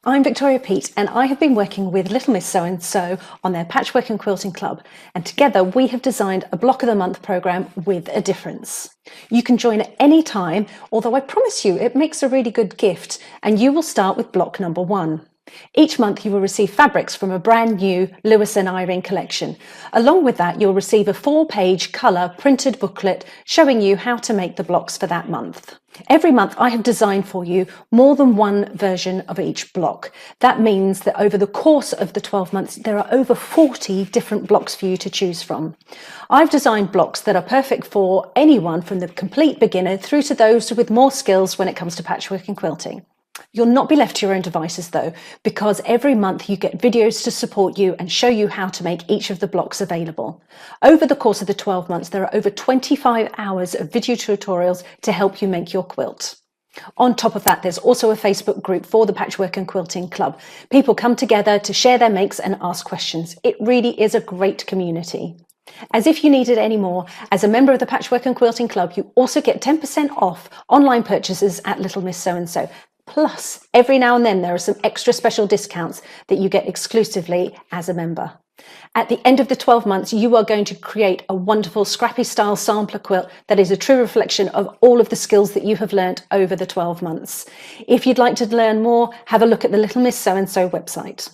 I'm Victoria Peat and I have been working with Little Miss So-and-so on their Patchwork and Quilting Club, and together we have designed a Block of the Month programme with a difference. You can join at any time, although I promise you it makes a really good gift, and you will start with block number 1. Each month you will receive fabrics from a brand new Lewis and Irene collection. Along with that, you'll receive a 4-page colour printed booklet showing you how to make the blocks for that month. Every month I have designed for you more than one version of each block. That means that over the course of the 12 months there are over 40 different blocks for you to choose from. I've designed blocks that are perfect for anyone from the complete beginner through to those with more skills when it comes to patchwork and quilting. You'll not be left to your own devices though, because every month you get videos to support you and show you how to make each of the blocks available. Over the course of the 12 months, there are over 25 hours of video tutorials to help you make your quilt. On top of that, there's also a Facebook group for the Patchwork and Quilting Club. People come together to share their makes and ask questions. It really is a great community. As if you needed any more, as a member of the Patchwork and Quilting Club, you also get 10% off online purchases at Little Miss So-and-so. Plus, every now and then there are some extra special discounts that you get exclusively as a member. At the end of the 12 months, you are going to create a wonderful scrappy style sampler quilt that is a true reflection of all of the skills that you have learnt over the 12 months. If you'd like to learn more, have a look at the Little Miss So-and-so website.